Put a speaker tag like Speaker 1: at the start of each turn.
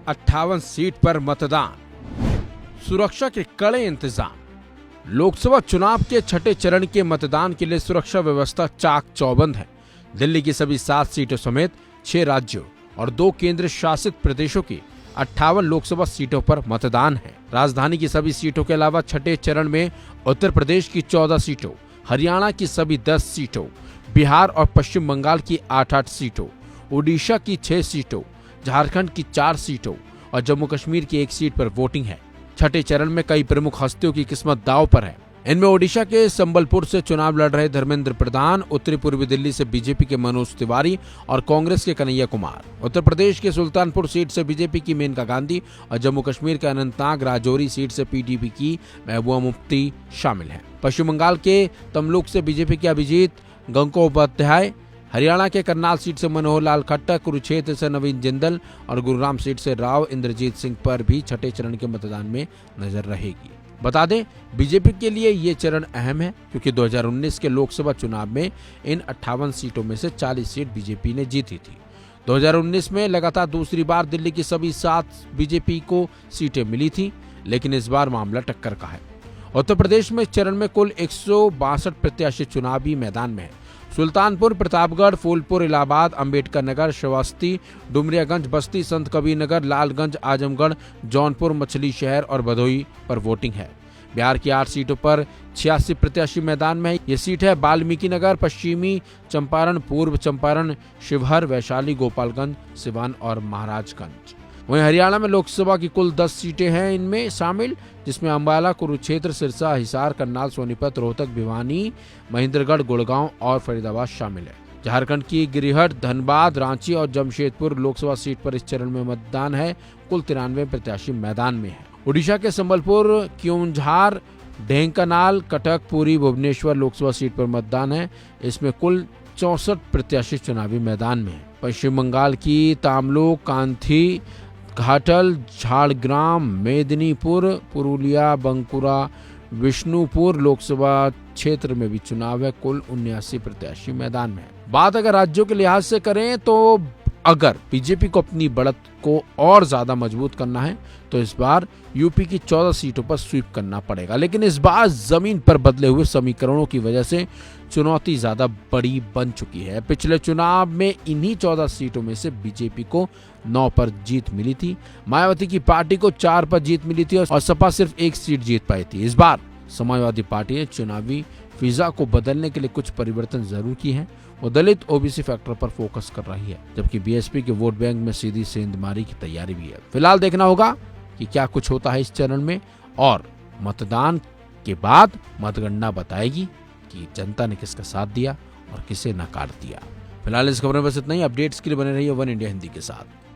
Speaker 1: 58 seat पर मतदान, सुरक्षा के कड़े इंतजाम। लोकसभा चुनाव के छठे चरण के मतदान के लिए सुरक्षा व्यवस्था चाक चौबंद है। दिल्ली की सभी 7 सीटों समेत 6 राज्यों और 2 केंद्र शासित प्रदेशों की 58 लोकसभा सीटों पर मतदान है। राजधानी की सभी सीटों के अलावा छठे चरण में उत्तर प्रदेश की 14 सीटों, हरियाणा की सभी 10 सीटों, बिहार और पश्चिम बंगाल की 8-8 सीटों, ओडिशा की 6 सीटों, झारखंड की 4 सीटों और जम्मू कश्मीर की 1 सीट पर वोटिंग है। छठे चरण में कई प्रमुख हस्तियों की किस्मत दांव पर है। इनमें ओडिशा के संबलपुर से चुनाव लड़ रहे धर्मेंद्र प्रधान, उत्तरी पूर्वी दिल्ली से बीजेपी के मनोज तिवारी और कांग्रेस के कन्हैया कुमार, उत्तर प्रदेश के सुल्तानपुर सीट से बीजेपी की मेनका गांधी और जम्मू कश्मीर के अनंतनाग राजौरी सीट से पीडीपी की महबूबा मुफ्ती शामिल हैं। पश्चिम बंगाल के तमलुक से बीजेपी के अभिजीत गंगोपाध्याय, हरियाणा के करनाल सीट से मनोहर लाल खट्टर, कुरुक्षेत्र से नवीन जिंदल और गुरुग्राम सीट से राव इंद्रजीत सिंह पर भी छठे चरण के मतदान में नजर रहेगी। बता दें, बीजेपी के लिए ये चरण अहम है क्योंकि 2019 के लोकसभा चुनाव में इन 58 सीटों में से 40 सीट बीजेपी ने जीती थी। 2019 में लगातार दूसरी बार दिल्ली की सभी 7 बीजेपी को सीटें मिली थी, लेकिन इस बार मामला टक्कर का है। उत्तर प्रदेश में इस चरण में कुल 162 प्रत्याशी चुनावी मैदान में है। सुल्तानपुर, प्रतापगढ़, फूलपुर, इलाहाबाद, अंबेडकर नगर, श्रावस्ती, डुमरियागंज, बस्ती, संत कबीर नगर, लालगंज, आजमगढ़, जौनपुर, मछली शहर और भदोही पर वोटिंग है। बिहार की 8 सीटों पर 86 प्रत्याशी मैदान में है। ये सीट है वाल्मीकि नगर, पश्चिमी चंपारण, पूर्व चंपारण, शिवहर, वैशाली, गोपालगंज, सिवान और महाराजगंज। वहीं हरियाणा में लोकसभा की कुल 10 सीटें हैं इनमें शामिल, जिसमें अंबाला, कुरुक्षेत्र, सिरसा, हिसार, करनाल, सोनीपत, रोहतक, भिवानी, महेंद्रगढ़, गुड़गांव और फरीदाबाद शामिल है। झारखंड की गिरिहट, धनबाद, रांची और जमशेदपुर लोकसभा सीट पर इस चरण में मतदान है। कुल 93 प्रत्याशी मैदान में है। ओडिशा के संबलपुर, क्योंझार, ढेंकानाल, कटक, पुरी, भुवनेश्वर लोकसभा सीट पर मतदान है। इसमें कुल 64 प्रत्याशी चुनावी मैदान में है। पश्चिम बंगाल की तामलुक, कांथी, घाटल, झाड़ग्राम, मेदिनीपुर, पुरुलिया, बंकुरा, विष्णुपुर लोकसभा क्षेत्र में भी चुनाव है। कुल 79 प्रत्याशी मैदान में है। बात अगर राज्यों के लिहाज से करें तो अगर बीजेपी को अपनी बढ़त को और ज्यादा मजबूत करना है तो इस बार यूपी की 14 सीटों पर स्वीप करना पड़ेगा, लेकिन इस बार जमीन पर बदले हुए समीकरणों की वजह से चुनौती ज्यादा बड़ी बन चुकी है। पिछले चुनाव में इन्हीं 14 सीटों में से बीजेपी को 9 पर जीत मिली थी, मायावती की पार्टी को 4 पर जीत मिली थी और सपा सिर्फ 1 सीट जीत पाई थी। इस बार समाजवादी पार्टी ने चुनावी फिजा को बदलने के लिए कुछ परिवर्तन जरूर किए हैं। वो दलित ओबीसी फैक्टर पर फोकस कर रही है, जबकि बीएसपी के वोट बैंक में सीधी सेंधमारी की तैयारी भी है। फिलहाल देखना होगा कि क्या कुछ होता है इस चरण में और मतदान के बाद मतगणना बताएगी कि जनता ने किसका साथ दिया और किसे नकार दिया। फिलहाल इस खबर में बस इतना ही। अपडेट्स के लिए बने रहिए वन इंडिया हिंदी के साथ।